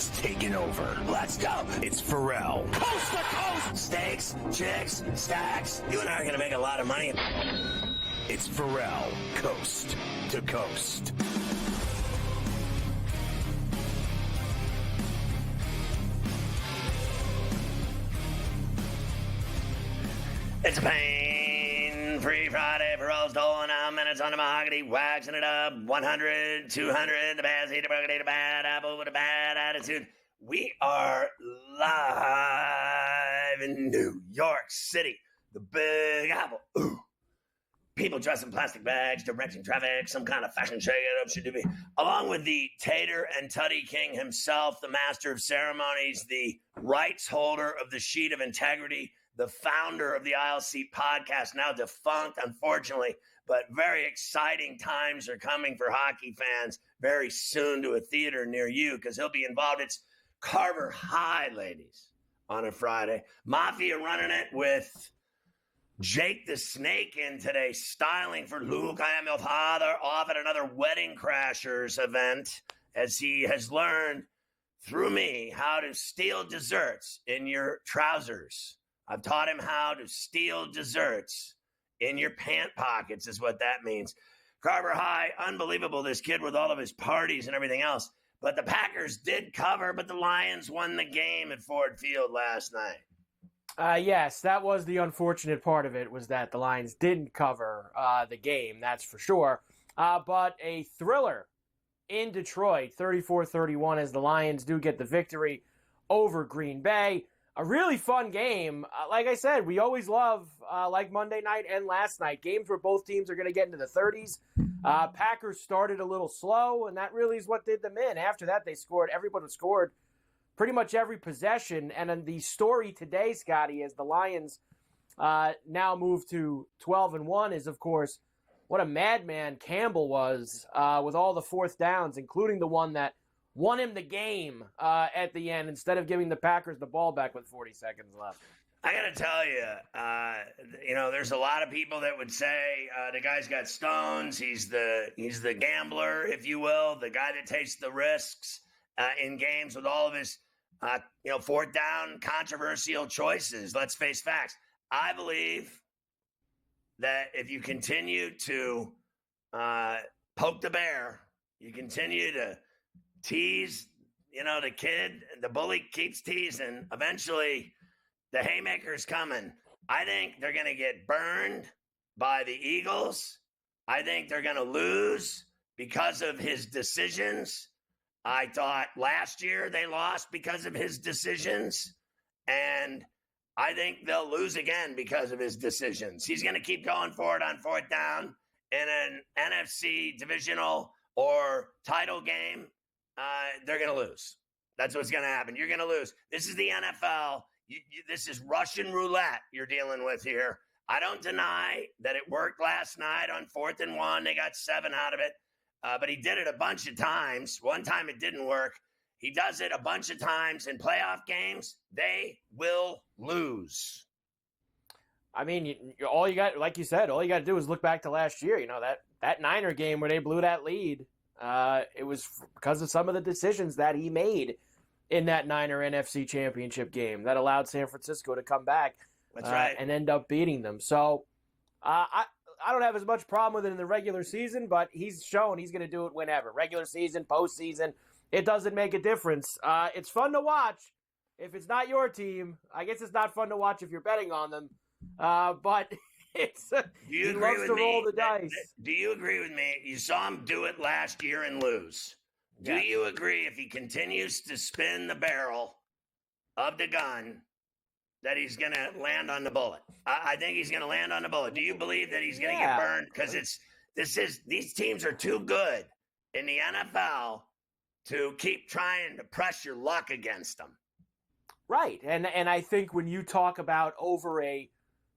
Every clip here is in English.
is taking over. Let's go. It's Ferrall. Coast to coast. Steaks, chicks, stacks. You and I are going to make a lot of money. It's Ferrall, coast to coast. It's a pain-free Friday. Ferrall's doling out minutes on the mahogany, waxing it up. 100, 200, the bad seed, the bad apple with a bad attitude. We are live in New York City, the Big Apple. Ooh. People dressed in plastic bags, directing traffic, some kind of fashion shake-it-up should be. Along with the Tater and Tutty King himself, the master of ceremonies, the rights holder of the Sheet of Integrity, the founder of the Aisle Seat podcast, now defunct, unfortunately, but very exciting times are coming for hockey fans very soon to a theater near you because he'll be involved. It's Carver High, ladies, on a Friday. Mafia running it with Jake the Snake in today, styling for Luke, I Am Your Father, off at another Wedding Crashers event, as he has learned through me how to steal desserts in your trousers. I've taught him how to steal desserts in your pant pockets is what that means. Carver High, unbelievable, this kid with all of his parties and everything else. But the Packers did cover, but the Lions won the game at Ford Field last night. Yes, that was the unfortunate part of it, was that the Lions didn't cover the game, that's for sure. But a thriller in Detroit, 34-31, as the Lions do get the victory over Green Bay. A really fun game. Like I said, we always love, like Monday night and last night, games where both teams are going to get into the 30s. Packers started a little slow, and that really is what did them in. After that, they scored. Everybody scored pretty much every possession. And then the story today, Scotty, as the Lions now move to 12-1, is, of course, what a madman Campbell was with all the fourth downs, including the one that won him the game at the end instead of giving the Packers the ball back with 40 seconds left. I got to tell you, there's a lot of people that would say the guy's got stones. He's the gambler, if you will, the guy that takes the risks in games with all of his, fourth down controversial choices. Let's face facts. I believe that if you continue to poke the bear, you continue to tease, the kid, the bully keeps teasing. Eventually, the haymaker's coming. I think they're going to get burned by the Eagles. I think they're going to lose because of his decisions. I thought last year they lost because of his decisions. And I think they'll lose again because of his decisions. He's going to keep going for it on fourth down in an NFC divisional or title game. They're going to lose. That's what's going to happen. You're going to lose. This is the NFL. This is Russian roulette you're dealing with here. I don't deny that it worked last night on 4th and 1. They got 7 out of it. But he did it a bunch of times. One time it didn't work. He does it a bunch of times in playoff games. They will lose. I mean, all you got, like you said, all you got to do is look back to last year. That Niner game where they blew that lead. It was because of some of the decisions that he made in that Niner NFC Championship game that allowed San Francisco to come back and end up beating them. So I don't have as much problem with it in the regular season, but he's shown he's going to do it whenever. Regular season, postseason, it doesn't make a difference. It's fun to watch. If it's not your team, I guess it's not fun to watch if you're betting on them. But he loves to roll the dice. Do you agree with me? You saw him do it last year and lose. Do you agree if he continues to spin the barrel of the gun that he's going to land on the bullet? I think he's going to land on the bullet. Do you believe that he's going to get burned? Because these teams are too good in the NFL to keep trying to press your luck against them. Right. And I think when you talk about over a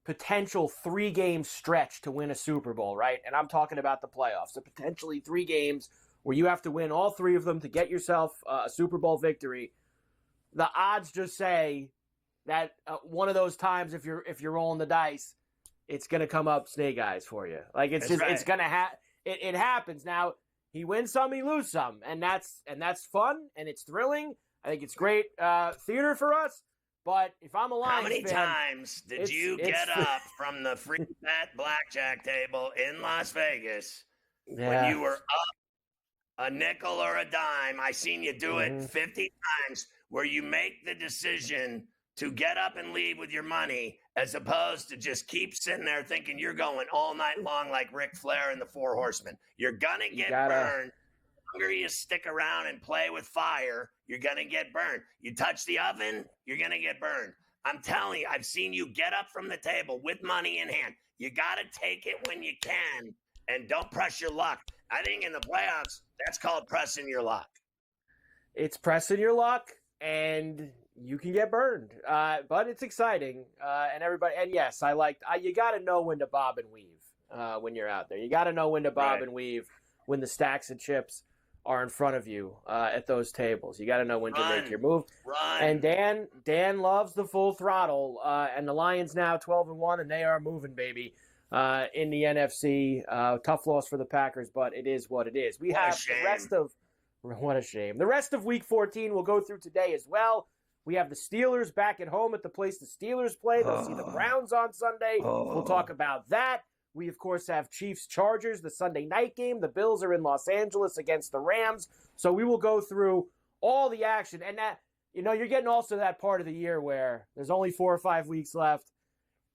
potential 3-game stretch to win a Super Bowl, right? And I'm talking about the playoffs. So potentially 3 games where you have to win all 3 of them to get yourself a Super Bowl victory. The odds just say that one of those times, if you're rolling the dice, it's going to come up snake eyes for you. Like it's going to it happens. Now he wins some, he loses some, and that's fun and it's thrilling. I think it's great theater for us. But if I'm a Lions How many fan, times did you get up from the free bet blackjack table in Las Vegas when you were up a nickel or a dime? I seen you do it 50 times where you make the decision to get up and leave with your money as opposed to just keep sitting there thinking you're going all night long like Ric Flair and the Four Horsemen. You're going to get burned. The longer you stick around and play with fire, you're going to get burned. You touch the oven, you're going to get burned. I'm telling you, I've seen you get up from the table with money in hand. You got to take it when you can and don't press your luck. I think in the playoffs, that's called pressing your luck. It's pressing your luck, and you can get burned. But it's exciting, and everybody. And yes, you got to know when to bob and weave when you're out there. You got to know when to bob and weave when the stacks of chips are in front of you at those tables. You got to know when to make your move. And Dan loves the full throttle, and the Lions now 12-1, and they are moving, baby, in the NFC. Tough loss for the Packers, but it is what it is. We have the rest of what a shame. The rest of Week 14 we'll go through today as well. We have the Steelers back at home at the place the Steelers play. They'll see the Browns on Sunday. We'll talk about that. We, of course, have Chiefs-Chargers, the Sunday night game. The Bills are in Los Angeles against the Rams. So we will go through all the action. And that, you're getting also that part of the year where there's only 4 or 5 weeks left.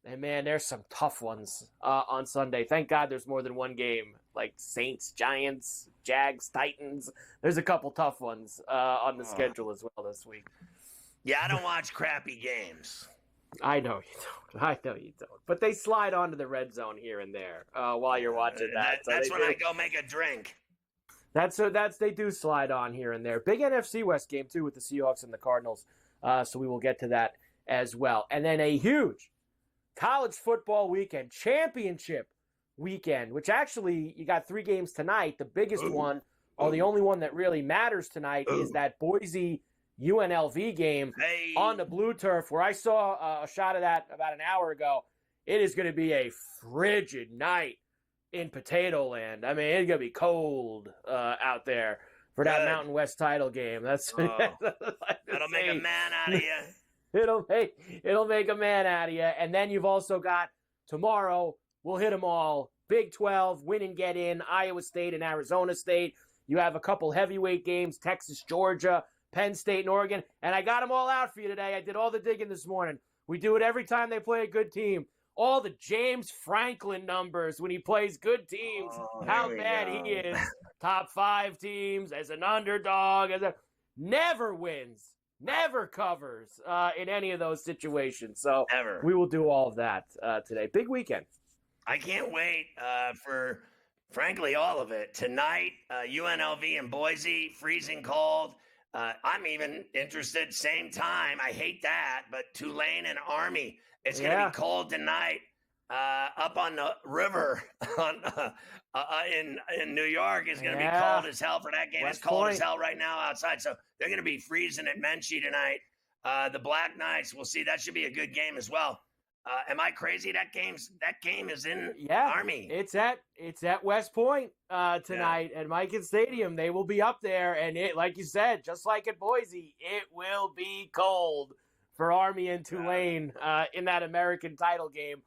And, man, there's some tough ones on Sunday. Thank God there's more than one game, like Saints, Giants, Jags, Titans. There's a couple tough ones on the schedule as well this week. Yeah, I don't watch crappy games. I know you don't. But they slide onto the red zone here and there while you're watching that. That's when I go make a drink. They do slide on here and there. Big NFC West game too with the Seahawks and the Cardinals. So we will get to that as well. And then a huge college football weekend, championship weekend, which actually you got 3 games tonight. The biggest one, or the only one that really matters tonight, is that Boise UNLV game on the blue turf, where I saw a shot of that about an hour ago. It is going to be a frigid night in Potato Land. I mean, it's going to be cold out there for that Mountain West title game. That'll make a man out of you. It'll make a man out of you. And then you've also got tomorrow, we'll hit them all. Big 12, win and get in, Iowa State and Arizona State. You have a couple heavyweight games, Texas, Georgia, Penn State, and Oregon. And I got them all out for you today. I did all the digging this morning. We do it every time they play a good team. All the James Franklin numbers when he plays good teams, how bad he is. Top 5 teams as an underdog, never wins, never covers in any of those situations. So we will do all of that today. Big weekend. I can't wait for, frankly, all of it. Tonight, UNLV and Boise, freezing cold. I'm even interested, same time. I hate that, but Tulane and Army. It's going to be cold tonight up on the river in New York. It's going to be cold as hell for that game. It's cold as hell right now outside. So they're going to be freezing at Menchie tonight. The Black Knights, we'll see. That should be a good game as well. Am I crazy? That game is in Army. It's at West Point tonight at Mikan Stadium. They will be up there, and it, like you said, just like at Boise, it will be cold for Army and Tulane in that American title game.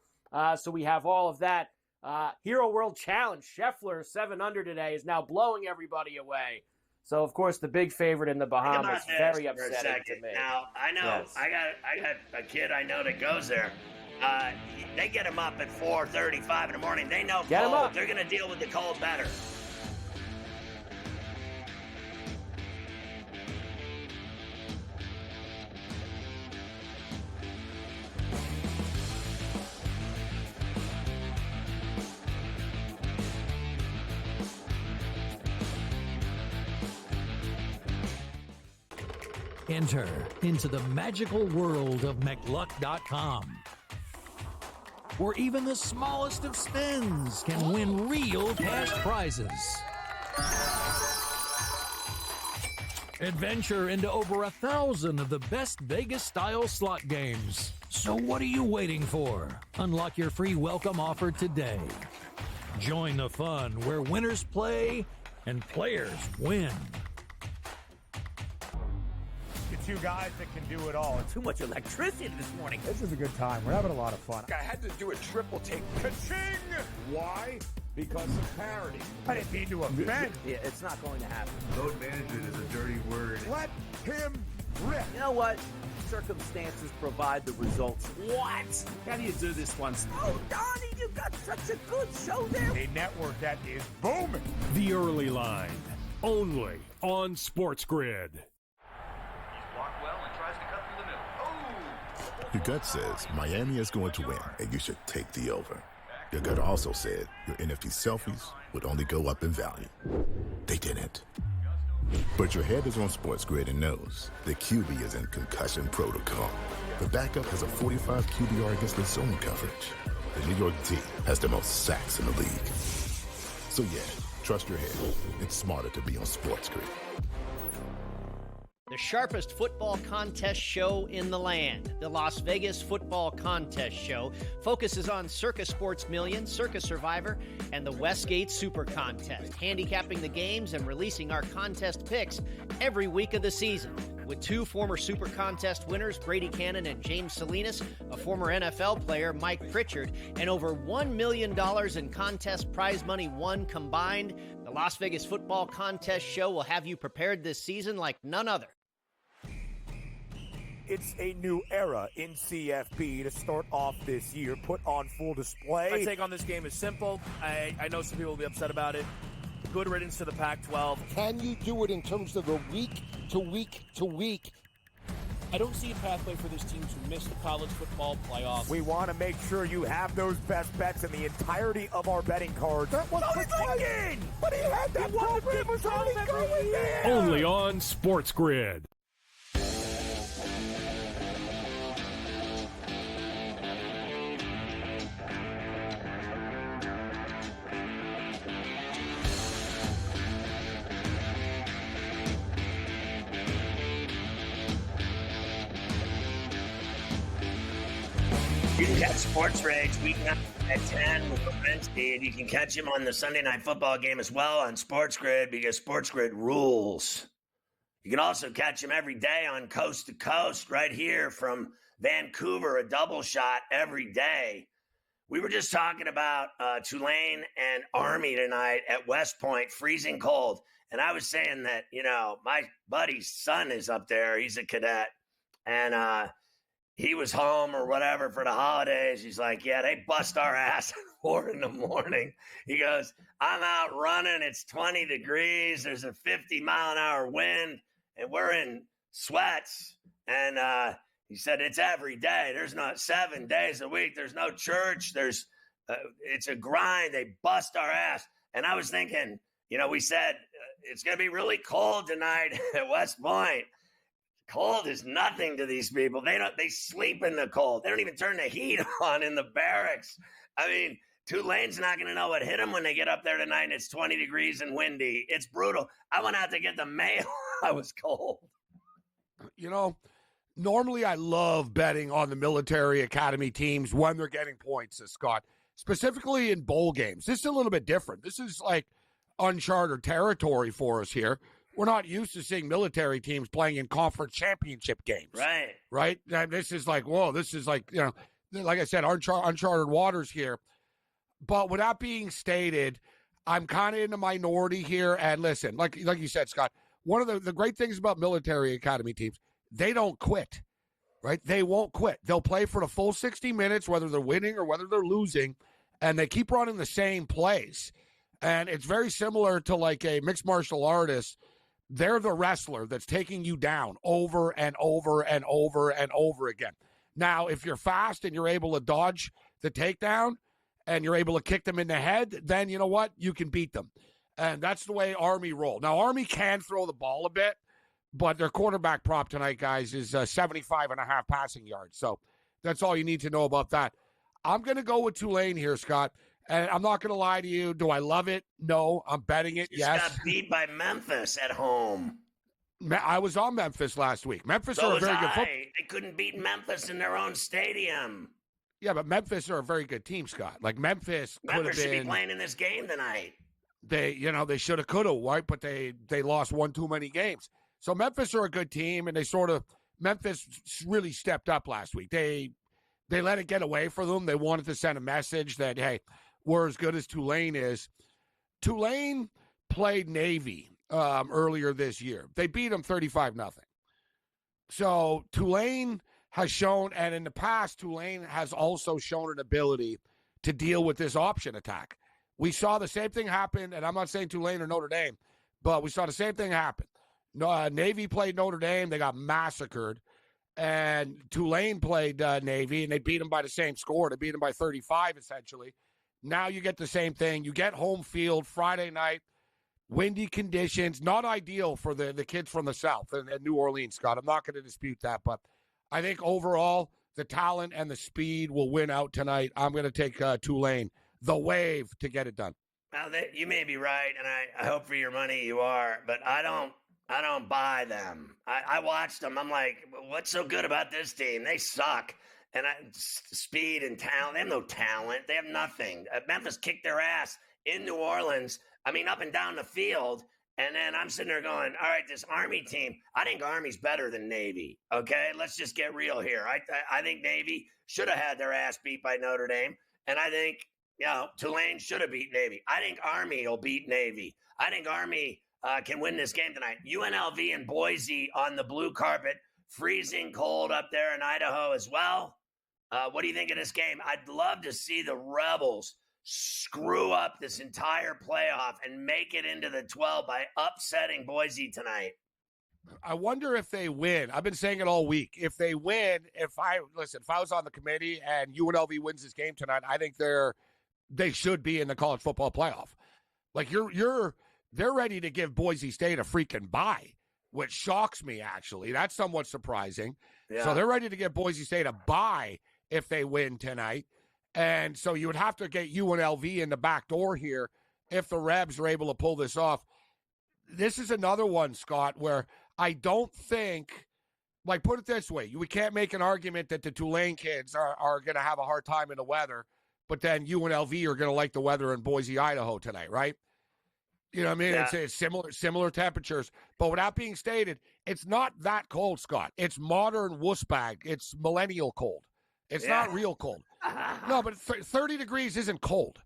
So we have all of that. Hero World Challenge, Scheffler 7 under today is now blowing everybody away. So of course the big favorite in the Bahamas, very upsetting to me. Now I know I got a kid I know that goes there. They get him up at 4:35 in the morning. They know cold. They're going to deal with the cold better. Enter into the magical world of McLuck.com, where even the smallest of spins can win real cash prizes. Adventure into over 1,000 of the best Vegas-style slot games. So what are you waiting for? Unlock your free welcome offer today. Join the fun where winners play and players win. two guys that can do it all. Too much electricity this morning. This is a good time. We're having a lot of fun. I had to do a triple take. Ka-ching! Why? Because of parity. I didn't mean to offend. Yeah, it's not going to happen. Load management is a dirty word. Let him rip. You know what? Circumstances provide the results. What? How do you do this once? Oh, Donnie, you got such a good show there. A network that is booming. The Early Line, only on SportsGrid. Blocked well and tries to cut through the middle. Oh! Your gut says Miami is going to win, and you should take the over. Your gut also said your NFT selfies would only go up in value. They didn't. But your head is on SportsGrid and knows the QB is in concussion protocol. The backup has a 45 QBR against the zone coverage. The New York D has the most sacks in the league. So yeah, trust your head. It's smarter to be on SportsGrid. The sharpest football contest show in the land, the Las Vegas Football Contest Show, focuses on Circa Sports Million, Circa Survivor, and the Westgate Super Contest, handicapping the games and releasing our contest picks every week of the season. With two former Super Contest winners, Brady Cannon and James Salinas, a former NFL player, Mike Pritchard, and over $1 million in contest prize money won combined, the Las Vegas Football Contest Show will have you prepared this season like none other. It's a new era in CFB to start off this year, put on full display. My take on this game is simple. I know some people will be upset about it. Good riddance to the Pac-12. Can you do it in terms of a week to week to week? I don't see a pathway for this team to miss the college football playoffs. We want to make sure you have those best bets in the entirety of our betting cards. That was Lincoln! But he had that program was only going there! Only on SportsGrid. You can catch Sports Rage weeknight at 10 with Lorenzi, and you can catch him on the Sunday Night Football game as well on SportsGrid because SportsGrid rules. You can also catch him every day on Coast to Coast right here from Vancouver, a double shot every day. We were just talking about Tulane and Army tonight at West Point, freezing cold. And I was saying that, my buddy's son is up there. He's a cadet. And he was home or whatever for the holidays. He's like, yeah, they bust our ass at 4 a.m. He goes, I'm out running. It's 20 degrees. There's a 50-mile-an-hour wind, and we're in sweats. And he said, it's every day. There's not 7 days a week. There's no church. It's a grind. They bust our ass. And I was thinking, we said it's going to be really cold tonight at West Point. Cold is nothing to these people. They sleep in the cold. They don't even turn the heat on in the barracks. I mean, Tulane's not going to know what hit them when they get up there tonight and it's 20 degrees and windy. It's brutal. I went out to get the mail. I was cold. Normally I love betting on the military academy teams when they're getting points, Scott, specifically in bowl games. This is a little bit different. This is like uncharted territory for us here. We're not used to seeing military teams playing in conference championship games. Right? And this is like, whoa, this is like, like I said, uncharted waters here. But with that being stated, I'm kind of in the minority here. And listen, like you said, Scott, one of the great things about military academy teams, they don't quit, right? They won't quit. They'll play for the full 60 minutes, whether they're winning or whether they're losing, and they keep running the same plays. And it's very similar to like a mixed martial artist. They're the wrestler that's taking you down over and over and over and over again. Now, if you're fast and you're able to dodge the takedown and you're able to kick them in the head, then you know what? You can beat them. And that's the way Army roll. Now, Army can throw the ball a bit, but their quarterback prop tonight, guys, is 75.5 passing yards. So that's all you need to know about that. I'm going to go with Tulane here, Scott. And I'm not going to lie to you. Do I love it? No. I'm betting it. Yes. Got beat by Memphis at home. I was on Memphis last week. Memphis are a very good football. They couldn't beat Memphis in their own stadium. Yeah, but Memphis are a very good team, Scott. Like Memphis should be playing in this game tonight. They should have, could have, right? But they lost one too many games. So Memphis are a good team, and Memphis really stepped up last week. They let it get away from them. They wanted to send a message that, hey, we're as good as Tulane is. Tulane played Navy earlier this year. They beat them 35-0. So Tulane has shown, and in the past, Tulane has also shown an ability to deal with this option attack. We saw the same thing happen, and I'm not saying Tulane or Notre Dame, but we saw the same thing happen. Navy played Notre Dame. They got massacred. And Tulane played Navy, and they beat them by the same score. They beat them by 35, essentially. Now you get the same thing. You get home field Friday night, windy conditions, not ideal for the kids from the South and New Orleans, Scott. I'm not going to dispute that, but I think overall the talent and the speed will win out tonight. I'm going to take Tulane, the Wave, to get it done. Now, you may be right, and I hope for your money you are, but I don't buy them. I watched them. I'm like, what's so good about this team? They suck. And speed and talent. They have no talent. They have nothing. Memphis kicked their ass in New Orleans. I mean, up and down the field. And then I'm sitting there going, all right, this Army team, I think Army's better than Navy. Okay, let's just get real here. I think Navy should have had their ass beat by Notre Dame. And I think, Tulane should have beat Navy. I think Army will beat Navy. I think Army can win this game tonight. UNLV and Boise on the blue carpet, freezing cold up there in Idaho as well. What do you think of this game? I'd love to see the Rebels screw up this entire playoff and make it into the 12 by upsetting Boise tonight. I wonder if they win. I've been saying it all week. If they win, if I was on the committee and UNLV wins this game tonight, I think they should be in the college football playoff. Like they're ready to give Boise State a freaking bye, which shocks me, actually. That's somewhat surprising. Yeah. So they're ready to give Boise State a bye if they win tonight. And so you would have to get UNLV in the back door here if the Rebs are able to pull this off. This is another one, Scott, where I don't think, like, put it this way, we can't make an argument that the Tulane kids are going to have a hard time in the weather, but then UNLV are going to like the weather in Boise, Idaho tonight, right? You know what I mean? Yeah. It's similar temperatures. But with that being stated, it's not that cold, Scott. It's modern wuss bag. It's millennial cold. It's not real cold. No, but 30 degrees isn't cold.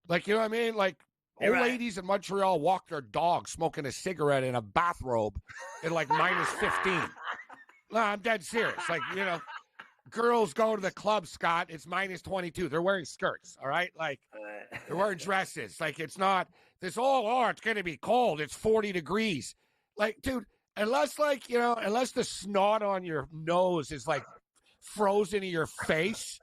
Like, you know what I mean? Like, old ladies in Montreal walk their dog smoking a cigarette in a bathrobe in like minus 15. No, I'm dead serious. Like, you know, girls go to the club, Scott. It's minus 22. They're wearing skirts, all right? Like, they're wearing dresses. Like, it's not this, it's going to be cold. It's 40 degrees. Like, dude, unless the snot on your nose is like frozen in your face,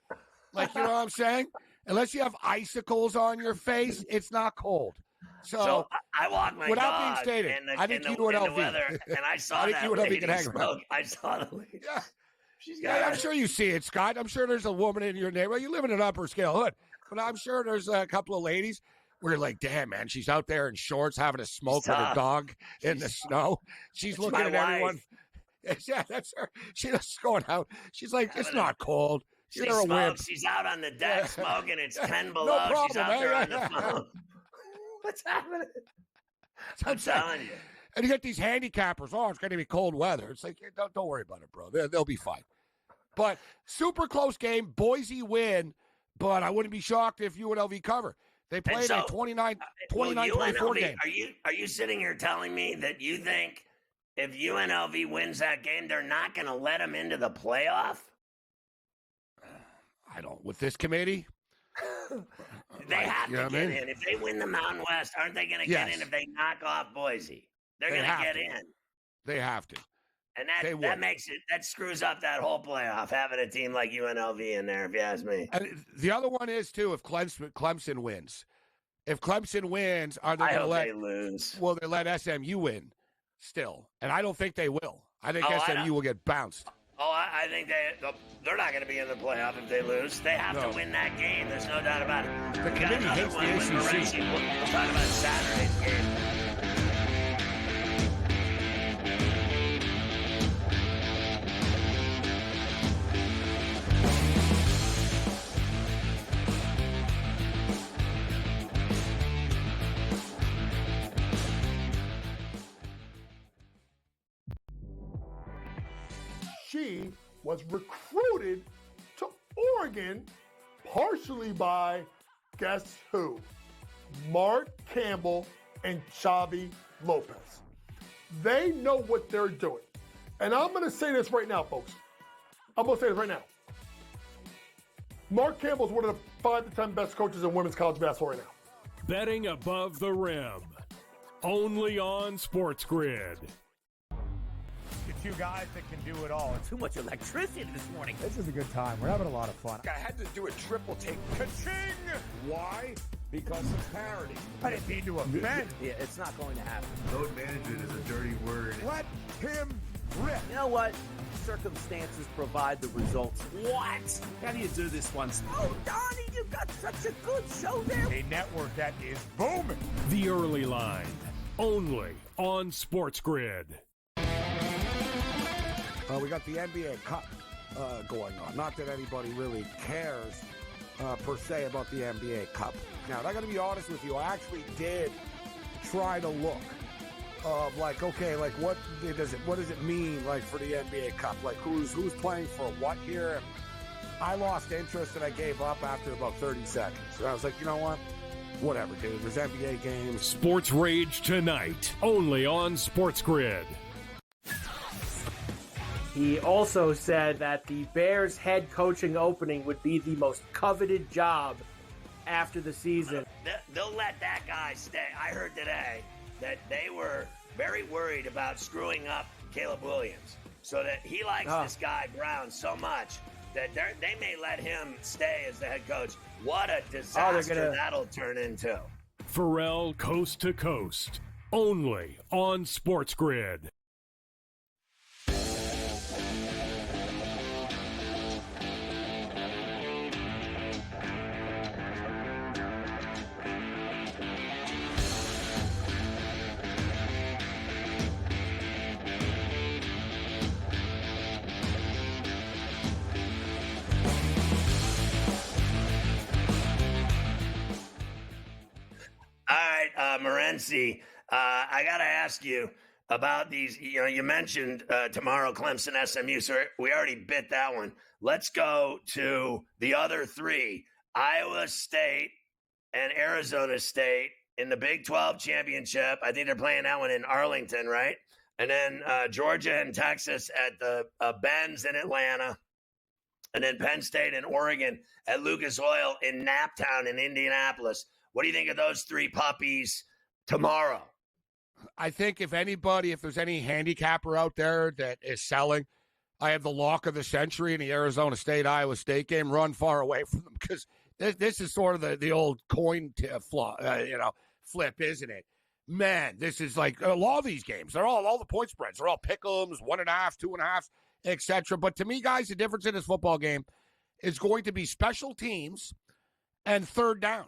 like, you know what I'm saying? Unless you have icicles on your face, it's not cold. So I walk my without dog being stated, I think UNLV. Weather, and I saw I think that UNLV lady can hang around. I saw the lady. Yeah. She's got I'm sure you see it, Scott. I'm sure there's a woman in your neighborhood. You live in an upper scale hood, but I'm sure there's a couple of ladies where you're like, damn, man, she's out there in shorts having a smoke with her dog in the snow. She's looking at everyone. Yeah, that's her. She's going out. She's like, it's not cold. She smokes. She's out on the deck smoking. It's 10 below. No problem, she's out there on the phone. What's happening? I'm telling you. And you get these handicappers. Oh, it's going to be cold weather. It's like, don't worry about it, bro. They'll be fine. But super close game. Boise win, but I wouldn't be shocked if UNLV cover. They played a 29-24 game. Are you sitting here telling me that you think if UNLV wins that game, they're not going to let them into the playoff? I don't. With this committee? They have to get in. If they win the Mountain West, aren't they going to get in if they knock off Boise? They're going to get in. They have to. And that screws up that whole playoff, having a team like UNLV in there, if you ask me. And the other one is, too, if Clemson wins. If Clemson wins, are they going to let – they lose. Will they let SMU win still? And I don't think they will. I think SMU will get bounced. I think they're not going to be in the playoff if they lose. They have to win that game. There's no doubt about it. The committee hates the ACC. We'll talk about Saturday's game. she was recruited to Oregon partially by, guess who? Mark Campbell and Xavi Lopez. They know what they're doing. And I'm going to say this right now, folks. I'm going to say this right now. Mark Campbell's one of the 5 to 10 best coaches in women's college basketball right now. Betting above the rim. Only on SportsGrid. The two guys that can do it all. Too much electricity this morning. This is a good time. We're having a lot of fun. I had to do a triple take. Ka-ching! Why? Because of parity. I didn't mean to offend. Yeah, it's not going to happen. Load management is a dirty word. Let him rip. You know what? Circumstances provide the results. What? How do you do this one? Oh, Donnie, you've got such a good show there. A network that is booming. The Early Line. Only on SportsGrid. We got the NBA Cup going on. Not that anybody really cares per se about the NBA Cup. Now, I got to be honest with you. I actually did try to look of like, okay, like what does it mean like for the NBA Cup? Like who's playing for what here? And I lost interest and I gave up after about 30 seconds. And I was like, you know what? Whatever, dude. There's NBA games. Sports Rage tonight, only on SportsGrid. He also said that the Bears head coaching opening would be the most coveted job after the season. They'll let that guy stay. I heard today that they were very worried about screwing up Caleb Williams, so that he likes this guy Brown so much that they may let him stay as the head coach. What a disaster that'll turn into. Ferrall Coast to Coast, only on SportsGrid. All right, Morency, I got to ask you about these. You know, you mentioned tomorrow Clemson, SMU, so we already bit that one. Let's go to the other three, Iowa State and Arizona State in the Big 12 championship. I think they're playing that one in Arlington, right? And then Georgia and Texas at the Benz in Atlanta. And then Penn State and Oregon at Lucas Oil in Naptown in Indianapolis. What do you think of those three puppies tomorrow? I think if there's any handicapper out there that is selling, I have the lock of the century in the Arizona State-Iowa State game. Run far away from them because this is sort of the old coin flip, isn't it? Man, this is like a lot of these games. They're all the point spreads. They're all pick-ems, 1.5, 2.5, etc. But to me, guys, the difference in this football game is going to be special teams and third down.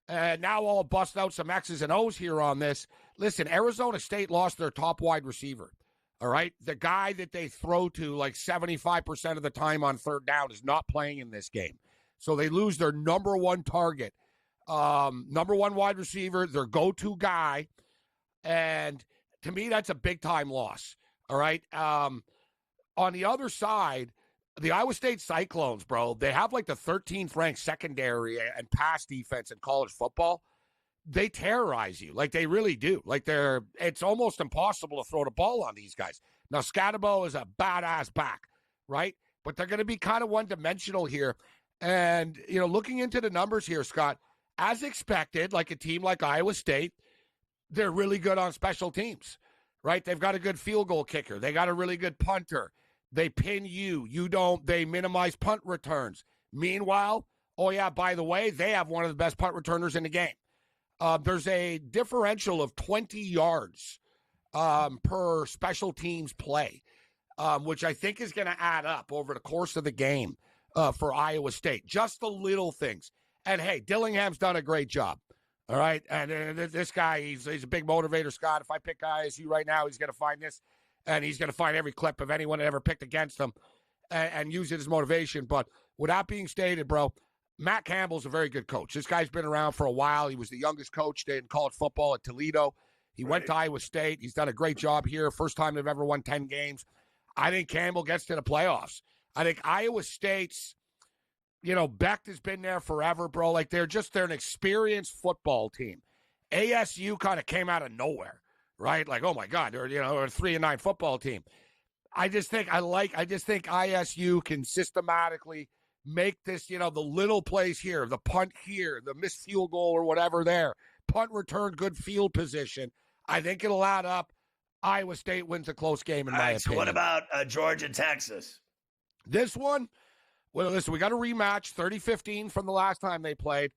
Now I'll bust out some X's and O's here on this. Listen, Arizona State lost their top wide receiver, all right? The guy that they throw to like 75% of the time on third down is not playing in this game. So they lose their number one target, number one wide receiver, their go-to guy. And to me, that's a big-time loss, all right? On the other side, the Iowa State Cyclones, bro, they have like the 13th ranked secondary and pass defense in college football. They terrorize you. Like they really do. Like it's almost impossible to throw the ball on these guys. Now, Scatterbo is a badass back, right? But they're going to be kind of one-dimensional here. And, looking into the numbers here, Scott, as expected, like a team like Iowa State, they're really good on special teams, right? They've got a good field goal kicker. They got a really good punter. They pin you. You don't. They minimize punt returns. Meanwhile, by the way, they have one of the best punt returners in the game. There's a differential of 20 yards per special teams play, which I think is going to add up over the course of the game for Iowa State. Just the little things. And, hey, Dillingham's done a great job. All right? And this guy, he's a big motivator, Scott. If I pick ISU right now, he's going to find this. And he's going to find every clip of anyone that ever picked against him and use it as motivation. But with that being stated, bro, Matt Campbell's a very good coach. This guy's been around for a while. He was the youngest coach in college football at Toledo. He went to Iowa State. He's done a great job here. First time they've ever won 10 games. I think Campbell gets to the playoffs. I think Iowa State's, Beck has been there forever, bro. Like, they're an experienced football team. ASU kind of came out of nowhere, right? Like, oh my God, they're, a 3-9 football team. I just think ISU can systematically make this, the little plays here, the punt here, the missed field goal or whatever there, punt return, good field position. I think it'll add up. Iowa State wins a close game in my opinion. So what about Georgia, Texas? This one, well, listen, we got a rematch, 30-15 from the last time they played.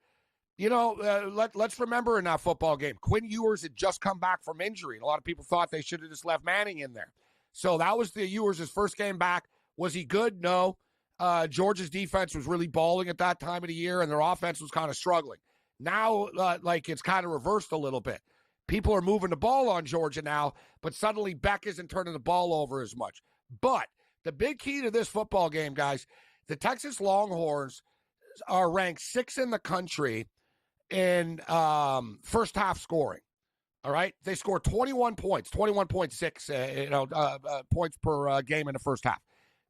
Let's remember in that football game, Quinn Ewers had just come back from injury. And a lot of people thought they should have just left Manning in there. So that was the Ewers' first game back. Was he good? No. Georgia's defense was really balling at that time of the year, and their offense was kind of struggling. Now, it's kind of reversed a little bit. People are moving the ball on Georgia now, but suddenly Beck isn't turning the ball over as much. But the big key to this football game, guys, the Texas Longhorns are ranked 6th in the country in first half scoring. All right, they scored 21 points, 21.6 points per game in the first half.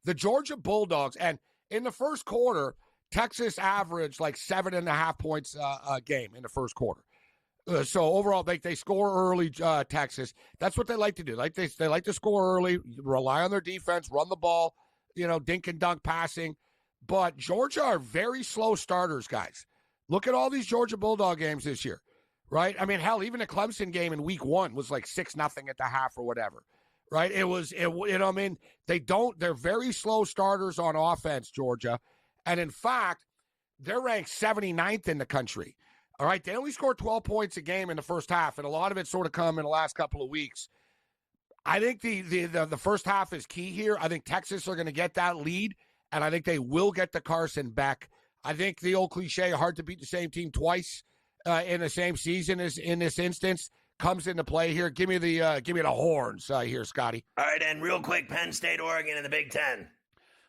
The Georgia Bulldogs, and in the first quarter, Texas averaged like 7.5 points a game in the first quarter. So overall, they score early. Texas, that's what they like to do. They like to score early, rely on their defense, run the ball, dink and dunk passing. But Georgia are very slow starters, guys. Look at all these Georgia Bulldog games this year. Right? I mean, hell, even the Clemson game in week 1 was like 6-0 at the half or whatever. Right? They're very slow starters on offense, Georgia. And in fact, they're ranked 79th in the country. All right? They only scored 12 points a game in the first half, and a lot of it sort of come in the last couple of weeks. I think the first half is key here. I think Texas are going to get that lead, and I think they will get to Carson Beck. I think the old cliche, hard to beat the same team twice in the same season as in this instance, comes into play here. Give me the horns here, Scotty. All right, and real quick, Penn State, Oregon in the Big Ten.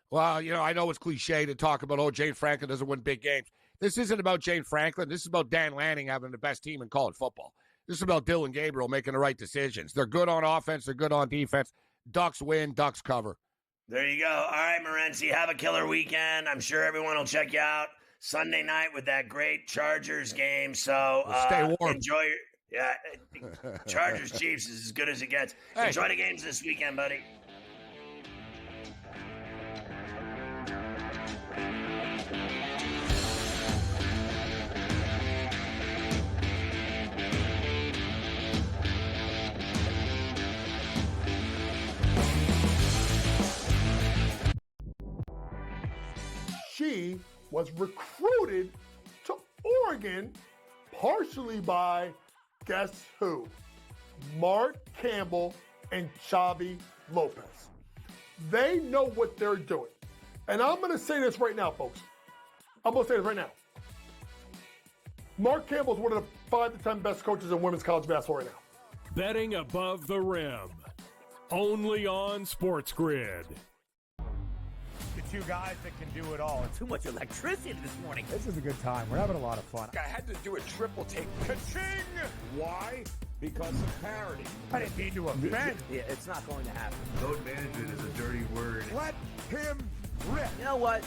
Well, I know it's cliche to talk about, Jane Franklin doesn't win big games. This isn't about Jane Franklin. This is about Dan Lanning having the best team in college football. This is about Dylan Gabriel making the right decisions. They're good on offense. They're good on defense. Ducks win. Ducks cover. There you go. All right, Morency, have a killer weekend. I'm sure everyone will check you out Sunday night with that great Chargers game. So stay warm. Enjoy your Chargers Chiefs is as good as it gets. Hey. Enjoy the games this weekend, buddy. She was recruited to Oregon partially by, guess who? Mark Campbell and Xavi Lopez. They know what they're doing. And I'm going to say this right now, folks. I'm going to say this right now. Mark Campbell is one of the 5 to 10 best coaches in women's college basketball right now. Betting above the rim. Only on SportsGrid. The two guys that can do it all. Too much electricity this morning. This is a good time. We're having a lot of fun. I had to do a triple take. Ka-ching! Why? Because of parity. I didn't mean to offend. Yeah, it's not going to happen. Load management is a dirty word. Let him rip. You know what?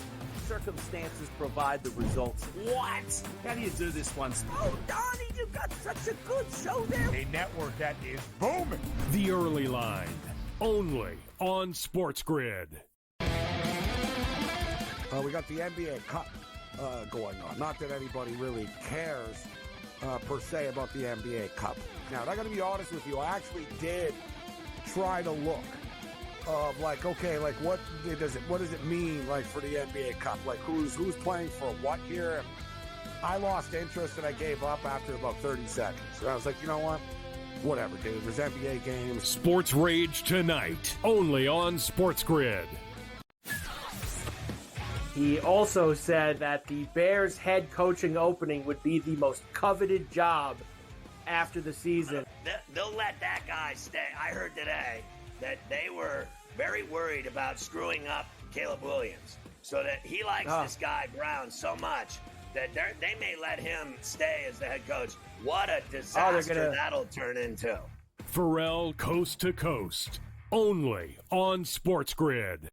Circumstances provide the results. What? How do you do this one? Oh, Donnie, you got such a good show there. A network that is booming. The Early Line. Only on SportsGrid. We got the NBA Cup going on. Not that anybody really cares per se about the NBA Cup. Now, I got to be honest with you. I actually did try to look of what does it mean for the NBA Cup? Like who's playing for what here? And I lost interest and I gave up after about 30 seconds. And I was like, you know what? Whatever, dude. There's NBA games. Sports Rage tonight, only on SportsGrid. He also said that the Bears head coaching opening would be the most coveted job after the season. They'll let that guy stay. I heard today that they were very worried about screwing up Caleb Williams, so that he likes this guy Brown so much that they may let him stay as the head coach. What a disaster that'll turn into. Ferrall coast to coast. only on SportsGrid.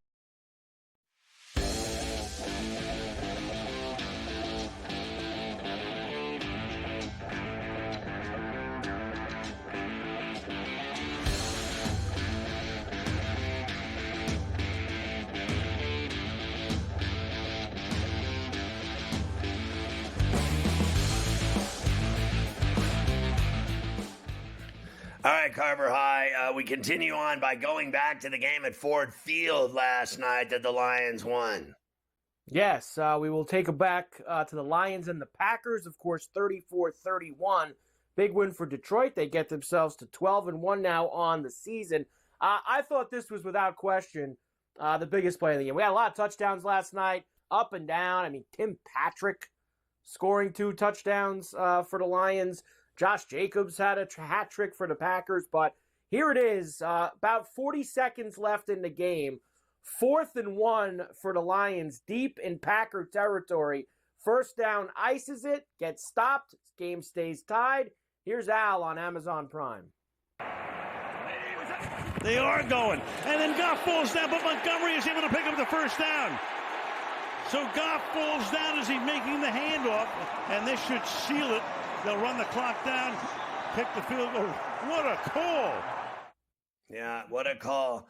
All right, Carver High. We continue on by going back to the game at Ford Field last night that the Lions won. Yes, we will take it back to the Lions and the Packers. Of course, 34-31. Big win for Detroit. They get themselves to 12-1 now on the season. I thought this was, without question, the biggest play of the game. We had a lot of touchdowns last night, up and down. I mean, Tim Patrick scoring 2 touchdowns for the Lions. Josh Jacobs had a hat trick for the Packers, but here it is, about 40 seconds left in the game. 4th and 1 for the Lions, deep in Packer territory. First down, ices it, gets stopped, game stays tied. Here's Al on Amazon Prime. They are going, and then Goff falls down, but Montgomery is able to pick up the first down. So Goff falls down as he's making the handoff, and this should seal it. They'll run the clock down, kick the field goal. What a call. Yeah, what a call.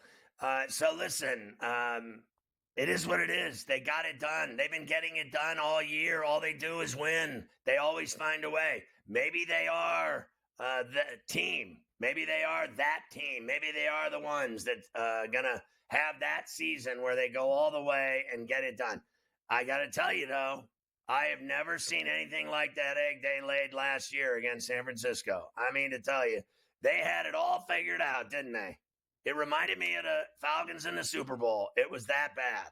So listen, it is what it is. They got it done. They've been getting it done all year. All they do is win. They always find a way. Maybe they are the team. Maybe they are that team. Maybe they are the ones that going to have that season where they go all the way and get it done. I got to tell you, though, I have never seen anything like that egg they laid last year against San Francisco. I mean, to tell you, they had it all figured out, didn't they? It reminded me of the Falcons in the Super Bowl. It was that bad.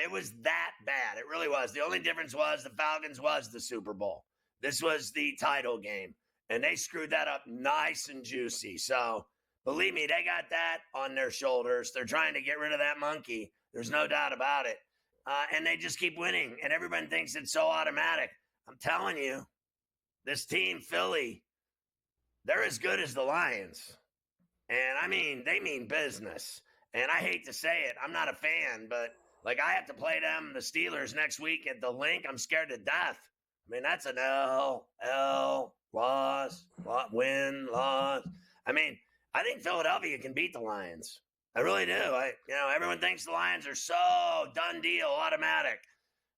It was that bad. It really was. The only difference was the Falcons was the Super Bowl. This was the title game, and they screwed that up nice and juicy. So, believe me, they got that on their shoulders. They're trying to get rid of that monkey. There's no doubt about it. And they just keep winning, and everyone thinks it's so automatic. I'm telling you, this team, Philly, they're as good as the Lions. And, I mean, they mean business. And I hate to say it, I'm not a fan, but, like, I have to play them, the Steelers, next week at the Link. I'm scared to death. I mean, that's an L, loss, win, loss. I mean, I think Philadelphia can beat the Lions. I really do. Everyone thinks the Lions are so done deal, automatic.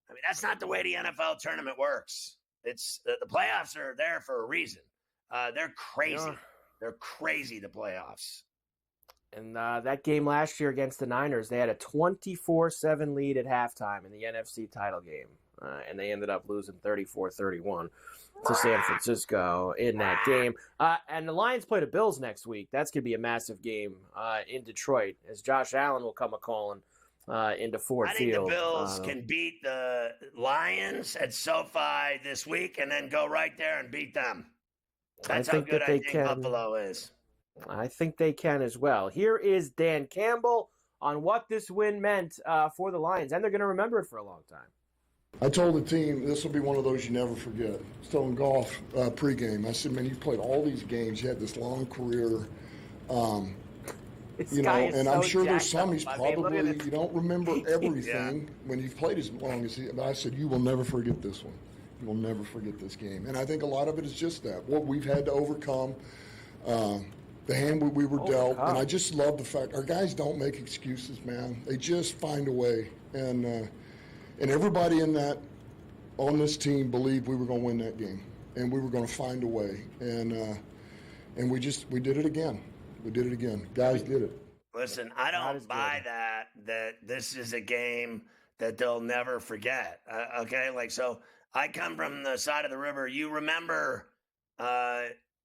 I mean, that's not the way the NFL tournament works. It's the playoffs are there for a reason. They're crazy. Yeah. They're crazy, the playoffs. And that game last year against the Niners, they had a 24-7 lead at halftime in the NFC title game. And they ended up losing 34-31 to San Francisco in that game. And the Lions play the Bills next week. That's going to be a massive game in Detroit, as Josh Allen will come a-calling into Ford Field. I think the Bills can beat the Lions at SoFi this week and then go right there and beat them. That's how good I think Buffalo is. I think they can as well. Here is Dan Campbell on what this win meant for the Lions, and they're going to remember it for a long time. I told the team this will be one of those you never forget. I was telling Goff pregame. I said, man, you've played all these games. You had this long career. And I'm sure there's some he's probably, you don't remember everything when you've played as long as he. But I said, you will never forget this one. You will never forget this game. And I think a lot of it is just that, what we've had to overcome, the hand we were dealt. And I just love the fact our guys don't make excuses, man. They just find a way. And everybody on this team believed we were going to win that game, and we were going to find a way. And we did it again. We did it again. Guys did it. Listen, I don't buy that this is a game that they'll never forget. Okay, so I come from the side of the river. You remember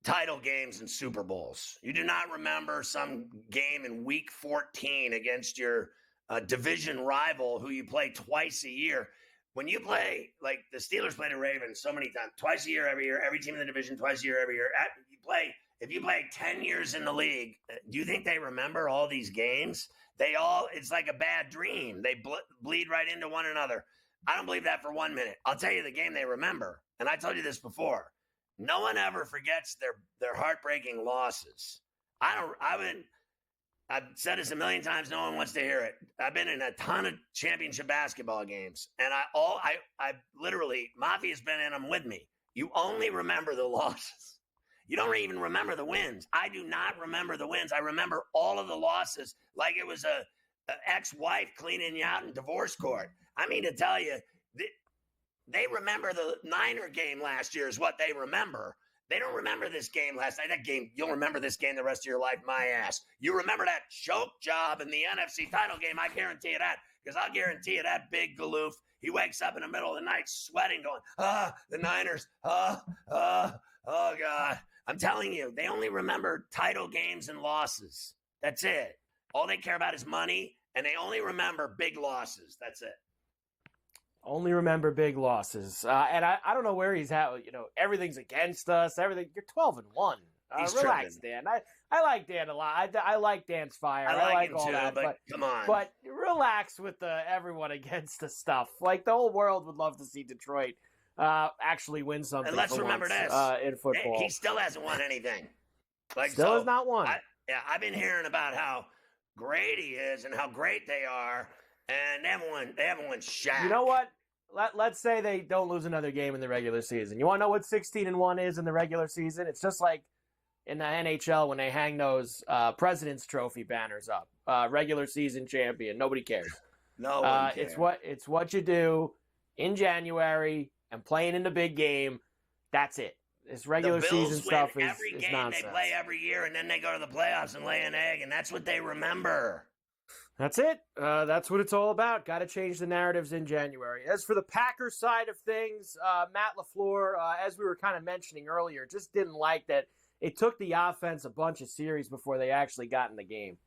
title games and Super Bowls. You do not remember some game in Week 14 against your division rival who you play twice a year. When you play, like the Steelers play the Ravens so many times, twice a year, every team in the division, twice a year, every year. If you play 10 years in the league, do you think they remember all these games? It's like a bad dream. They bleed right into one another. I don't believe that for 1 minute. I'll tell you the game they remember. And I told you this before. No one ever forgets their heartbreaking losses. I've said this a million times. No one wants to hear it. I've been in a ton of championship basketball games, and I literally, Mafia's been in them with me. You only remember the losses. You don't even remember the wins. I do not remember the wins. I remember all of the losses like it was a ex-wife cleaning you out in divorce court. I mean to tell you, they remember the Niner game last year is what they remember. They don't remember this game last night. That game, you'll remember this game the rest of your life, my ass. You remember that choke job in the NFC title game, I guarantee you that, because I'll guarantee you that big galoof, he wakes up in the middle of the night sweating, going, the Niners, oh, God. I'm telling you, they only remember title games and losses. That's it. All they care about is money, and they only remember big losses. That's it. Only remember big losses. And I don't know where he's at. Everything's against us. Everything. You're 12-1. Relax, tripping. Dan. I like Dan a lot. I like Dan's fire. I like him all too, that. but come on. But relax with the everyone against the stuff. Like, the whole world would love to see Detroit actually win something. And let's remember this. In football. He still hasn't won anything. Still has not won. I've been hearing about how great he is and how great they are, and they haven't won shit. You know what? Let's say they don't lose another game in the regular season. You want to know what 16-1 is in the regular season? It's just like in the NHL when they hang those President's Trophy banners up. Regular season champion. Nobody cares. No one cares. It's what you do in January and playing in the big game. That's it. This regular season stuff is every game nonsense. they play every year, and then they go to the playoffs and lay an egg, and that's what they remember. That's it. That's what it's all about. Got to change the narratives in January. As for the Packers side of things, Matt LaFleur, as we were kind of mentioning earlier, just didn't like that it took the offense a bunch of series before they actually got in the game.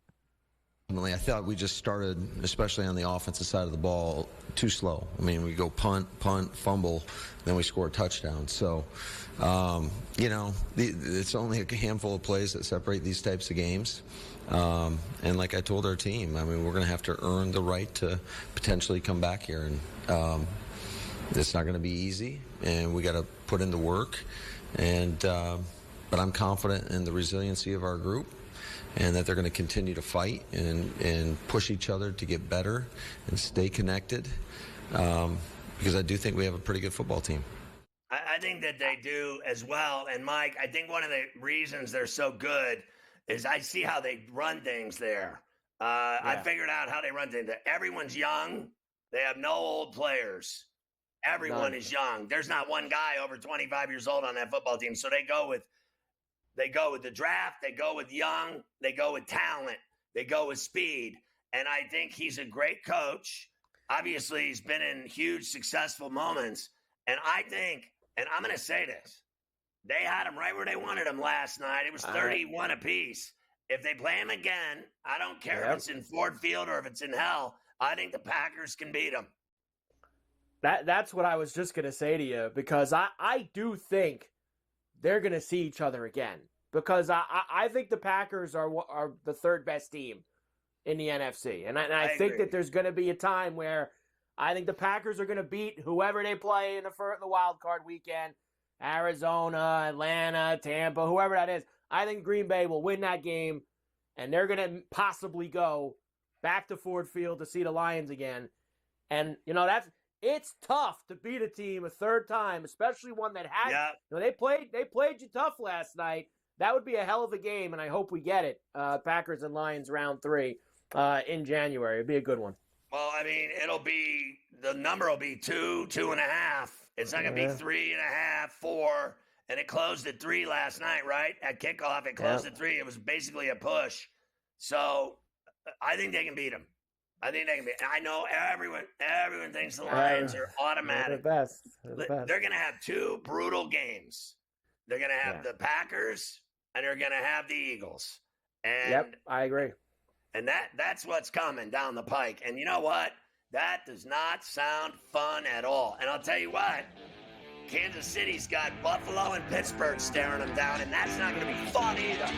I thought we just started, especially on the offensive side of the ball, too slow. I mean, we go punt, fumble, then we score a touchdown. So, it's only a handful of plays that separate these types of games. And like I told our team, I mean, we're going to have to earn the right to potentially come back here. And it's not going to be easy, and we got to put in the work. And but I'm confident in the resiliency of our group, and that they're going to continue to fight and push each other to get better and stay connected, because I do think we have a pretty good football team. I think that they do as well. And, Mike, I think one of the reasons they're so good is I see how they run things there. I figured out how they run things there. Everyone's young. They have no old players. Everyone is young. There's not one guy over 25 years old on that football team. So they go with the draft, they go with young, they go with talent, they go with speed. And I think he's a great coach. Obviously, he's been in huge, successful moments. And I think, and I'm going to say this, they had him right where they wanted him last night. It was 31 apiece. If they play him again, I don't care if it's in Ford Field or if it's in hell, I think the Packers can beat them. That's what I was just going to say to you, because I do think they're going to see each other again, because I think the Packers are the third best team in the NFC. And I think that there's going to be a time where I think the Packers are going to beat whoever they play in the wild card weekend, Arizona, Atlanta, Tampa, whoever that is. I think Green Bay will win that game, and they're going to possibly go back to Ford Field to see the Lions again. And, it's tough to beat a team a third time, especially one that had. Yeah. They played you tough last night. That would be a hell of a game, and I hope we get it. Packers and Lions round 3 in January. It'd be a good one. Well, I mean, the number will be 2, 2.5. It's not going to be 3.5, 4, and it closed at 3 last night, right? At kickoff, it closed at 3. It was basically a push. So I think they can beat them. I know everyone thinks the Lions are automatic. They're the best. They're going to have 2 brutal games. They're going to have the Packers, and they're going to have the Eagles. And I agree. And that's what's coming down the pike. And you know what? That does not sound fun at all. And I'll tell you what, Kansas City's got Buffalo and Pittsburgh staring them down, and that's not going to be fun either.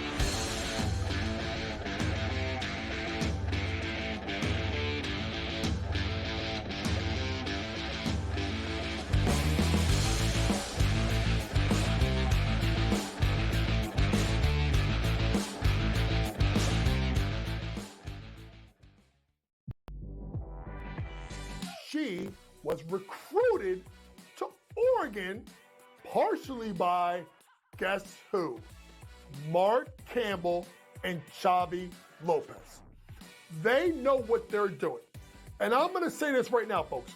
she was recruited to Oregon partially by, guess who? Mark Campbell and Xavi Lopez. They know what they're doing. And I'm going to say this right now, folks.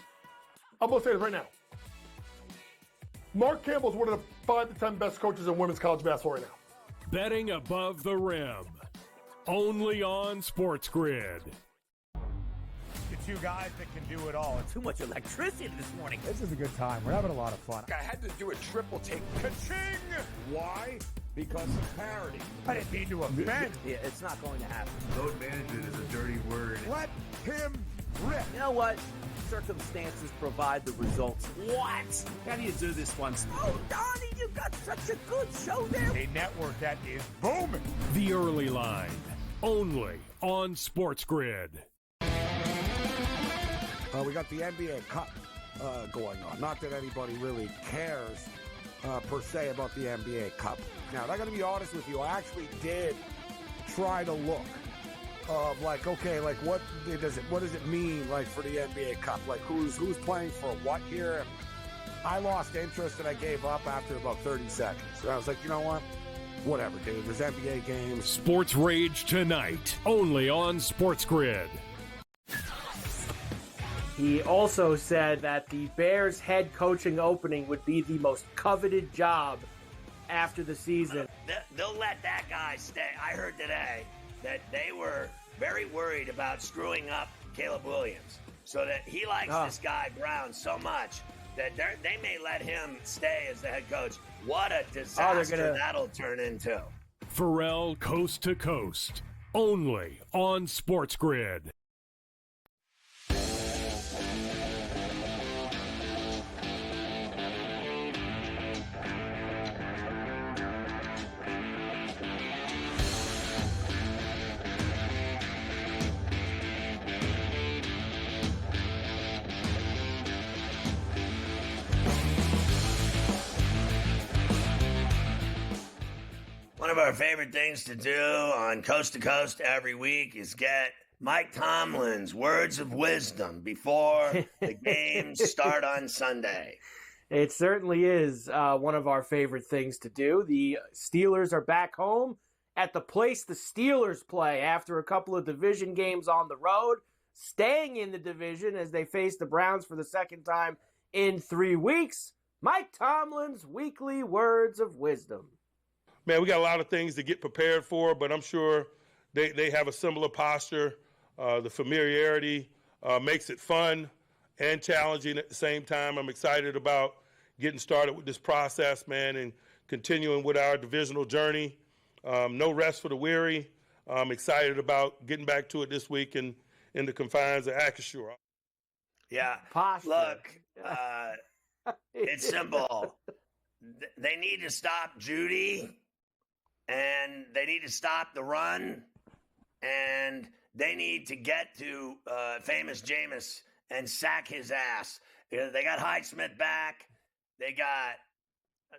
I'm going to say this right now. Mark Campbell is one of the 5 to 10 best coaches in women's college basketball right now. Betting above the rim. Only on SportsGrid. The two guys that can do it all. Too much electricity this morning. This is a good time. We're having a lot of fun. I had to do a triple take. Ka-ching! Why? Because of parity. I didn't mean to offend. Yeah, it's not going to happen. Load management is a dirty word. Let him rip. You know what? Circumstances provide the results. What? How do you do this one? Oh, Donnie, you got such a good show there. A network that is booming. The Early Line. Only on SportsGrid. We got the NBA Cup going on. Not that anybody really cares per se about the NBA Cup. Now, I got to be honest with you. I actually did try to look of like, okay, like what does it mean like for the NBA Cup? Like who's playing for what here? And I lost interest and I gave up after about 30 seconds. And I was like, you know what? Whatever, dude. There's NBA games. Sports Rage tonight, only on SportsGrid. He also said that the Bears head coaching opening would be the most coveted job after the season. They'll let that guy stay. I heard today that they were very worried about screwing up Caleb Williams, so that he likes this guy Brown so much that they may let him stay as the head coach. What a disaster that'll turn into. Ferrall Coast to Coast, only on SportsGrid. One of our favorite things to do on Coast to Coast every week is get Mike Tomlin's words of wisdom before the games start on Sunday. It certainly is one of our favorite things to do. The Steelers are back home at the place the Steelers play after a couple of division games on the road, staying in the division as they face the Browns for the second time in 3 weeks. Mike Tomlin's weekly words of wisdom. Man, we got a lot of things to get prepared for, but I'm sure they have a similar posture. The familiarity makes it fun and challenging at the same time. I'm excited about getting started with this process, man, and continuing with our divisional journey. No rest for the weary. I'm excited about getting back to it this week in the confines of Acrisure. Yeah, posture. Look, it's simple. They need to stop Judy. And they need to stop the run, and they need to get to famous Jameis and sack his ass. They got Highsmith back. They got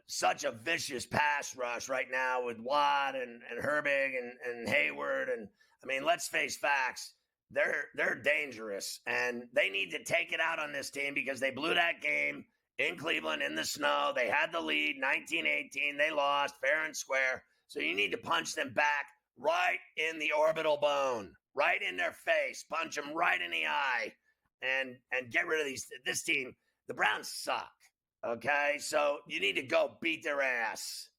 such a vicious pass rush right now with Watt and Herbig and Hayward. And, I mean, let's face facts. They're dangerous, and they need to take it out on this team because they blew that game in Cleveland in the snow. They had the lead, 19-18. They lost fair and square. So you need to punch them back right in the orbital bone, right in their face, punch them right in the eye, and get rid of this team. The Browns suck, okay? So you need to go beat their ass.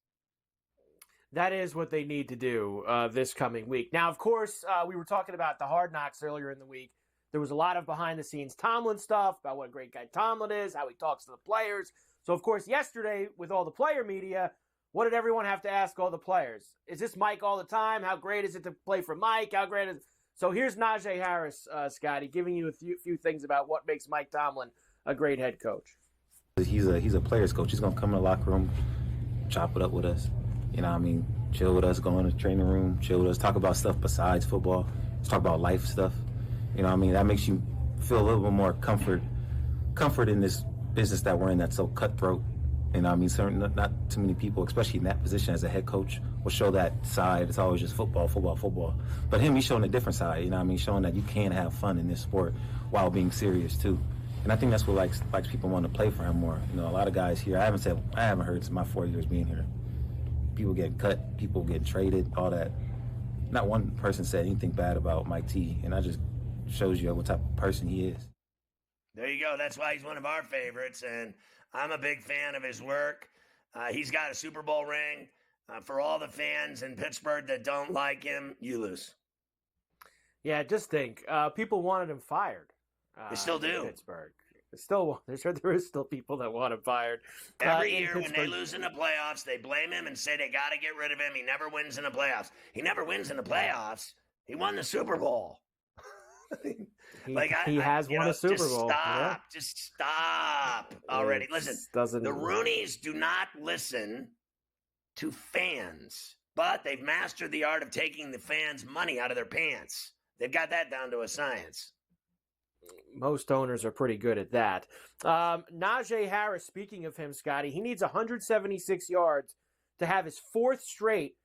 That is what they need to do this coming week. Now, of course, we were talking about the Hard Knocks earlier in the week. There was a lot of behind-the-scenes Tomlin stuff about what a great guy Tomlin is, how he talks to the players. So, of course, yesterday, with all the player media, what did everyone have to ask all the players? Is this Mike all the time? How great is it to play for Mike? How great is it? So here's Najee Harris, Scotty, giving you a few things about what makes Mike Tomlin a great head coach. He's a player's coach. He's going to come in the locker room, chop it up with us. You know what I mean? Chill with us, go in the training room, chill with us, talk about stuff besides football. Let's talk about life stuff. You know what I mean? That makes you feel a little bit more comfort in this business that we're in that's so cutthroat. You know, I mean, certainly not too many people, especially in that position as a head coach, will show that side. It's always just football. But him, he's showing a different side. You know, what I mean, showing that you can have fun in this sport while being serious too. And I think that's what likes people want to play for him more. You know, a lot of guys here, I haven't heard in my 4 years being here, people getting cut, people getting traded, all that. Not one person said anything bad about Mike T, and that just shows you what type of person he is. There you go. That's why he's one of our favorites, and I'm a big fan of his work. He's got a Super Bowl ring. For all the fans in Pittsburgh that don't like him, you lose. Yeah, just think. People wanted him fired. They still do. Pittsburgh. There is still people that want him fired. Every year when they lose in the playoffs, they blame him and say they got to get rid of him. He never wins in the playoffs. He never wins in the playoffs. He won the Super Bowl. He has won a Super Bowl. Just stop already. Listen, the Rooneys do not listen to fans, but they've mastered the art of taking the fans' money out of their pants. They've got that down to a science. Most owners are pretty good at that. Najee Harris, speaking of him, Scotty, he needs 176 yards to have his fourth straight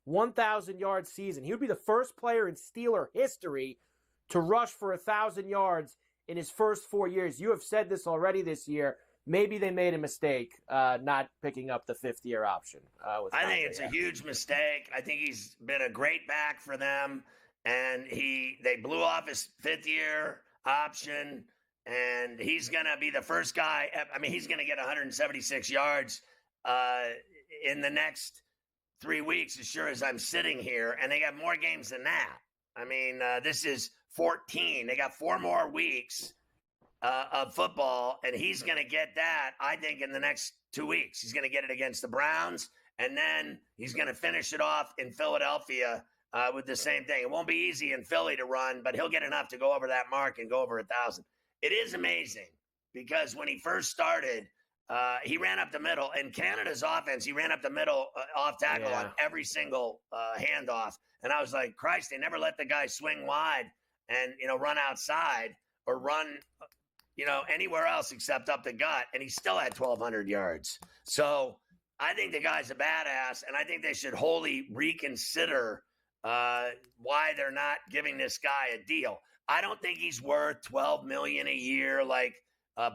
1,000-yard season. He would be the first player in Steeler history to rush for 1,000 yards in his first 4 years. You have said this already this year. Maybe they made a mistake not picking up the fifth-year option. I think it's a huge mistake. I think he's been a great back for them, and they blew off his fifth-year option, and he's going to be the first guy. I mean, he's going to get 176 yards in the next 3 weeks, as sure as I'm sitting here, and they got more games than that. I mean, this is 14. They got 4 more weeks of football, and he's going to get that, I think, in the next 2 weeks. He's going to get it against the Browns, and then he's going to finish it off in Philadelphia with the same thing. It won't be easy in Philly to run, but he'll get enough to go over that mark and go over 1,000. It is amazing because when he first started, he ran up the middle. In Canada's offense, he ran up the middle off tackle on every single handoff. And I was like, Christ, they never let the guy swing wide and, run outside or run, anywhere else except up the gut. And he still had 1,200 yards. So I think the guy's a badass, and I think they should wholly reconsider why they're not giving this guy a deal. I don't think he's worth $12 million a year like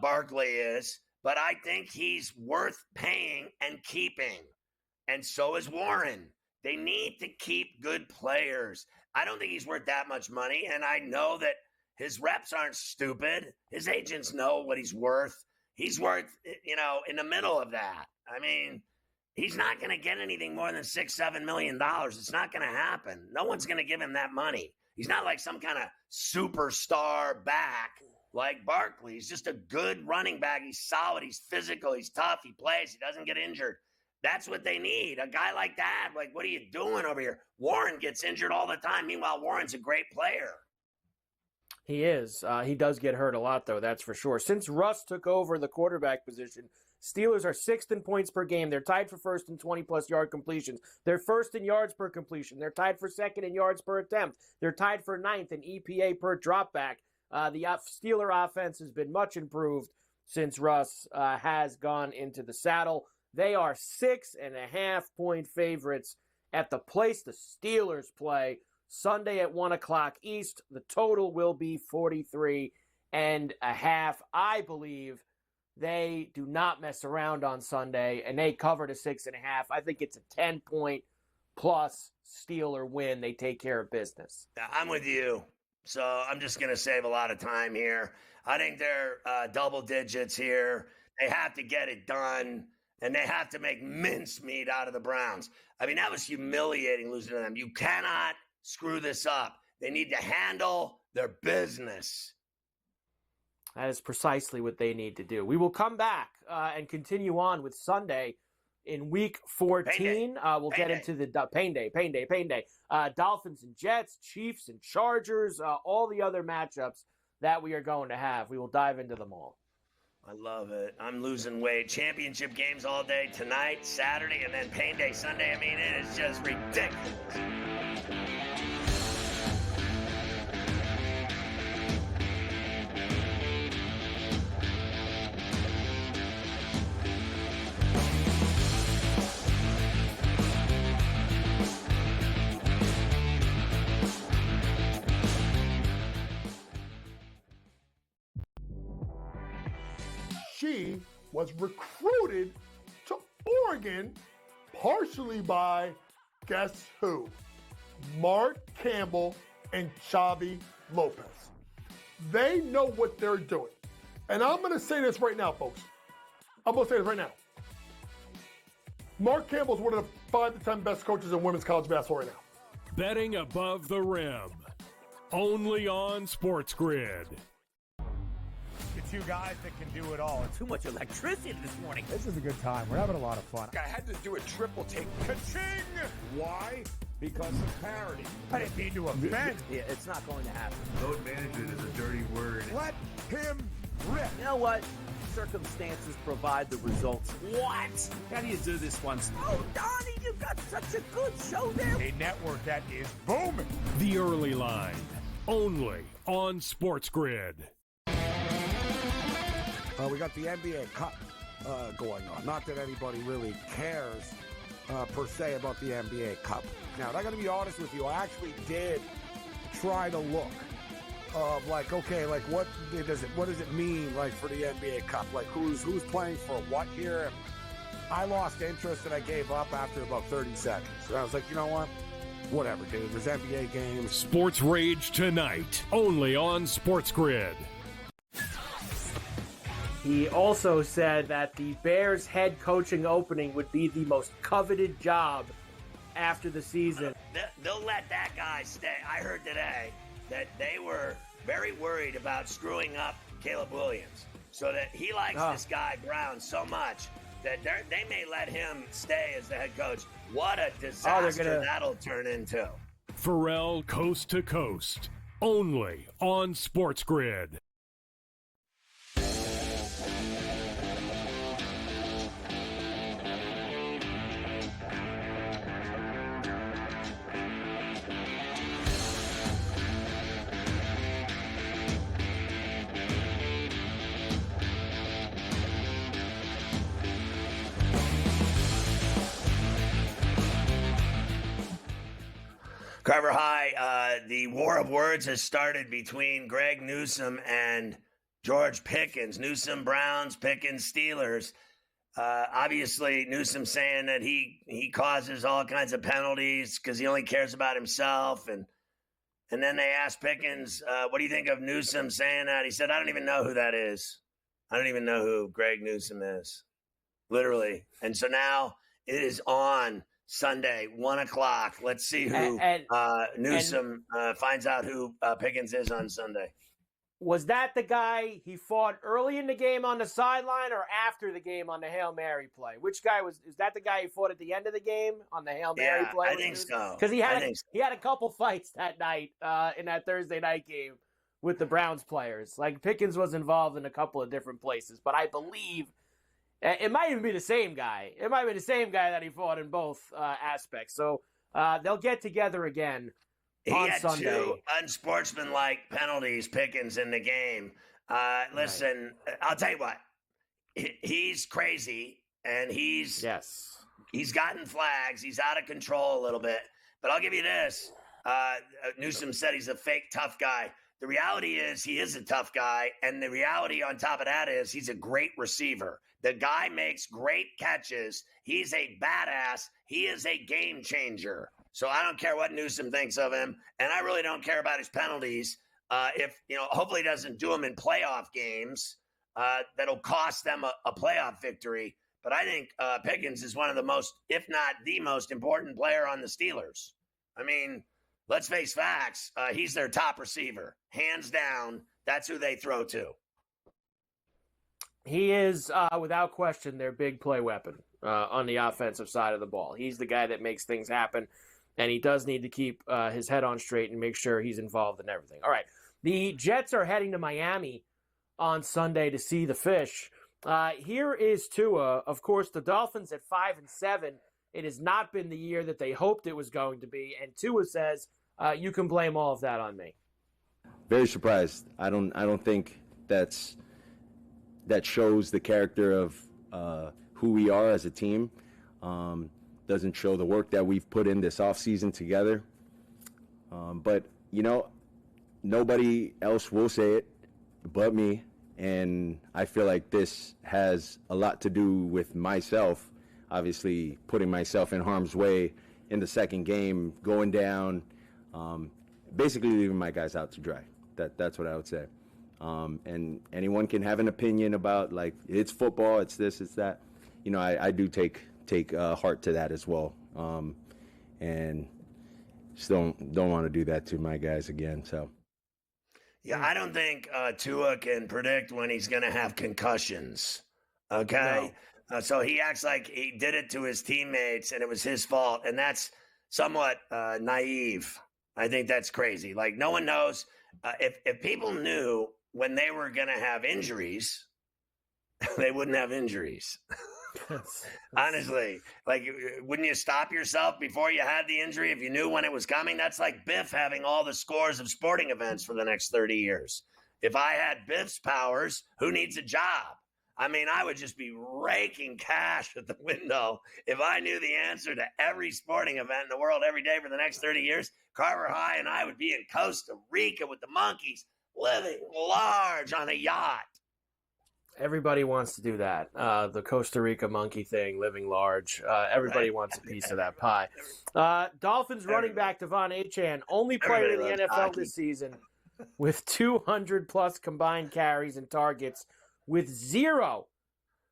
Barkley is, but I think he's worth paying and keeping. And so is Warren. They need to keep good players. I don't think he's worth that much money, and I know that his reps aren't stupid. His agents know what he's worth. He's worth, in the middle of that. I mean, he's not going to get anything more than $6-7 million. It's not going to happen. No one's going to give him that money. He's not like some kind of superstar back like Barkley. He's just a good running back. He's solid. He's physical. He's tough. He plays. He doesn't get injured. That's what they need. A guy like that. Like, what are you doing over here? Warren gets injured all the time. Meanwhile, Warren's a great player. He is. He does get hurt a lot, though, that's for sure. Since Russ took over the quarterback position, Steelers are 6th in points per game. They're tied for first in 20-plus yard completions. They're first in yards per completion. They're tied for second in yards per attempt. They're tied for 9th in EPA per dropback. The Steeler offense has been much improved since Russ has gone into the saddle. They are 6.5-point favorites at the place the Steelers play Sunday at 1 o'clock East. The total will be 43.5. I believe they do not mess around on Sunday, and they cover to 6.5. I think it's a 10-point plus Steeler win. They take care of business. Yeah, I'm with you. So I'm just going to save a lot of time here. I think they're double digits here. They have to get it done, and they have to make mincemeat out of the Browns. I mean, that was humiliating losing to them. You cannot screw this up. They need to handle their business. That is precisely what they need to do. We will come back and continue on with Sunday in Week 14. We'll get into the pain day. Dolphins and Jets, Chiefs and Chargers, all the other matchups that we are going to have. We will dive into them all. I love it. I'm losing weight. Championship games all day tonight, Saturday, and then pain day Sunday. I mean, it is just ridiculous. she was recruited to Oregon partially by, guess who? Mark Campbell and Xavi Lopez. They know what they're doing. And I'm going to say this right now, folks. I'm going to say this right now. Mark Campbell's one of the 5 to 10 best coaches in women's college basketball right now. Betting above the rim. Only on SportsGrid. The two guys that can do it all. Too much electricity this morning. This is a good time. We're having a lot of fun. I had to do a triple take. Ka-ching! Why? Because of parity. I didn't mean to offend. Yeah, it's not going to happen. Load management is a dirty word. Let him rip. You know what? Circumstances provide the results. What? How do you do this one? Oh, Donnie, you got such a good show there. A network that is booming. The Early Line. Only on SportsGrid. We got the NBA Cup going on. Not that anybody really cares per se about the NBA Cup. Now, I got to be honest with you. I actually did try to look of like, okay, like what does it mean like for the NBA Cup? Like who's playing for what here? And I lost interest and I gave up after about 30 seconds. And I was like, you know what? Whatever, dude. There's NBA games. Sports Rage tonight, only on SportsGrid. He also said that the Bears head coaching opening would be the most coveted job after the season. They'll let that guy stay. I heard today that they were very worried about screwing up Caleb Williams, so that he likes this guy Brown so much that they may let him stay as the head coach. What a disaster that'll turn into. Ferrall Coast to Coast, only on SportsGrid. Carver High, the war of words has started between Greg Newsome and George Pickens. Newsome Browns, Pickens Steelers. Obviously, Newsome saying that he causes all kinds of penalties because he only cares about himself. And then they asked Pickens, what do you think of Newsome saying that? He said, I don't even know who that is. I don't even know who Greg Newsome is. Literally. And so now it is on Sunday, 1 o'clock. Let's see who Newsome finds out who Pickens is on Sunday. Was that the guy he fought early in the game on the sideline or after the game on the Hail Mary play? Which guy is that the guy he fought at the end of the game on the Hail Mary play? I think so. Because he had a couple fights that night in that Thursday night game with the Browns players. Like Pickens was involved in a couple of different places, but I believe it might even be the same guy. It might be the same guy that he fought in both aspects. So they'll get together again on Sunday. He had 2 unsportsmanlike penalties, Pickens, in the game. Listen, I'll tell you what. He's crazy, and he's gotten flags. He's out of control a little bit. But I'll give you this. Newsome said he's a fake tough guy. The reality is he is a tough guy, and the reality on top of that is he's a great receiver. The guy makes great catches. He's a badass. He is a game changer. So I don't care what Newsome thinks of him, and I really don't care about his penalties. Hopefully he doesn't do them in playoff games that'll cost them a playoff victory. But I think Pickens is one of the most, if not the most important player on the Steelers. I mean, let's face facts. He's their top receiver. Hands down, that's who they throw to. He is, without question, their big play weapon on the offensive side of the ball. He's the guy that makes things happen, and he does need to keep his head on straight and make sure he's involved in everything. All right, the Jets are heading to Miami on Sunday to see the Fish. Here is Tua. Of course, the Dolphins at 5-7. It has not been the year that they hoped it was going to be, and Tua says, you can blame all of that on me. Very surprised. I don't think that shows the character of who we are as a team. Doesn't show the work that we've put in this offseason together. But, nobody else will say it but me. And I feel like this has a lot to do with myself, obviously putting myself in harm's way in the second game, going down, basically leaving my guys out to dry. That's what I would say. And anyone can have an opinion about, like, it's football, it's this, it's that. You know, I do take heart to that as well. And just don't want to do that to my guys again. So. Yeah, I don't think Tua can predict when he's going to have concussions. Okay, no. So he acts like he did it to his teammates and it was his fault, and that's somewhat naive. I think that's crazy. Like, no one knows if people knew when they were going to have injuries, they wouldn't have injuries. Honestly, like, wouldn't you stop yourself before you had the injury if you knew when it was coming? That's like Biff having all the scores of sporting events for the next 30 years. If I had Biff's powers, who needs a job? I mean, I would just be raking cash at the window if I knew the answer to every sporting event in the world every day for the next 30 years. Carver High and I would be in Costa Rica with the monkeys, living large on a yacht. Everybody wants to do that. The Costa Rica monkey thing, living large. Everybody wants a piece of that pie. Dolphins running back Devon Achane, only player in the NFL this season with 200-plus combined carries and targets with 0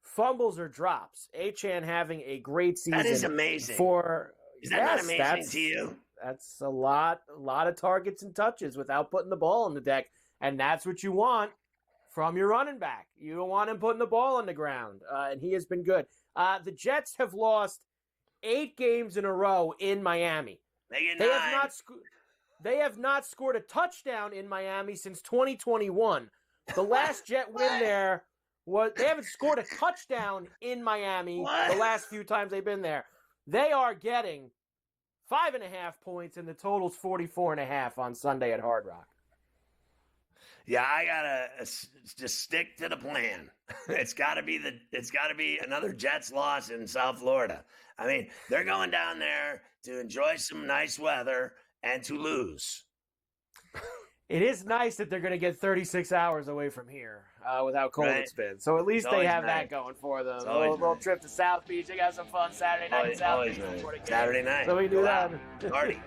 fumbles or drops. Achane having a great season. That is amazing. Is that not amazing to you? That's a lot of targets and touches without putting the ball on the deck, and that's what you want from your running back. You don't want him putting the ball on the ground, and he has been good. The Jets have lost 8 games in a row in Miami. They have not scored a touchdown in Miami since 2021. The last Jet win there was they haven't scored a touchdown in Miami the last few times they've been there. They are getting 5.5 points, and the total's 44.5 on Sunday at Hard Rock. Yeah, I gotta just stick to the plan. It's gotta be another Jets loss in South Florida. I mean, they're going down there to enjoy some nice weather and to lose. It is nice that they're going to get 36 hours away from here with how cold it's been. So at least they have that going for them. A little trip to South Beach. They got some fun Saturday night in South Beach. Saturday night. So we do that. Party.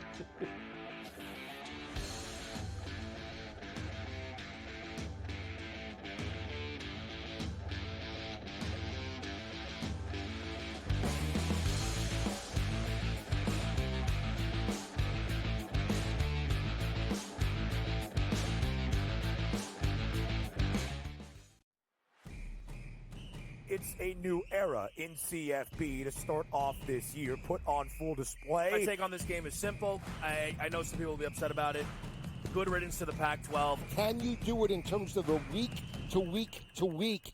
It's a new era in CFB to start off this year, put on full display. My take on this game is simple. I know some people will be upset about it. Good riddance to the Pac-12. Can you do it in terms of the week to week to week?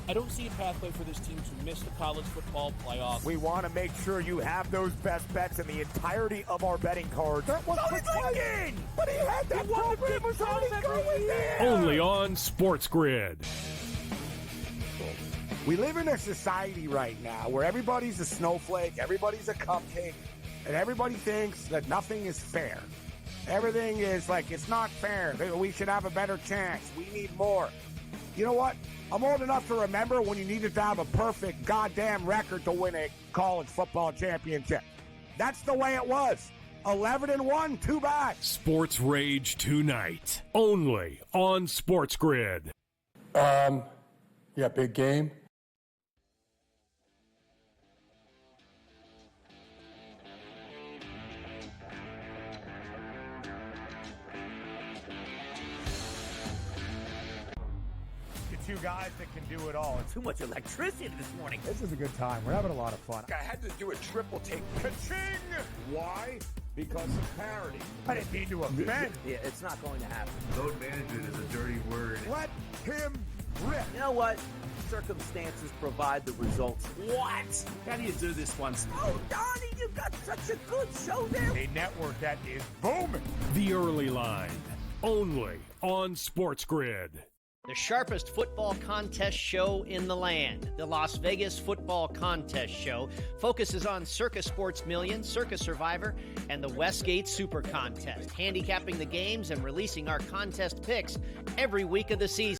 I don't see a pathway for this team to miss the college football playoffs. We want to make sure you have those best bets in the entirety of our betting cards. That was thinking! But he had that program was already going there! Only on SportsGrid. We live in a society right now where everybody's a snowflake, everybody's a cupcake, and everybody thinks that nothing is fair. Everything is like, it's not fair. We should have a better chance. We need more. You know what? I'm old enough to remember when you needed to have a perfect goddamn record to win a college football championship. That's the way it was. 11-1, too bad. Sports Rage tonight, only on SportsGrid. Yeah, big game. Two guys that can do it all. Too much electricity this morning. This is a good time. We're having a lot of fun. I had to do a triple take. Ka-ching! Why? Because of parity. I didn't mean to offend. Yeah, it's not going to happen. Load management is a dirty word. Let him rip. You know what? Circumstances provide the results. What? How do you do this once? Oh, Donnie, you got such a good show there. A network that is booming. The Early Line, only on SportsGrid. The sharpest football contest show in the land, the Las Vegas Football Contest Show, focuses on Circus Sports Million, Circus Survivor, and the Westgate Super Contest, handicapping the games and releasing our contest picks every week of the season.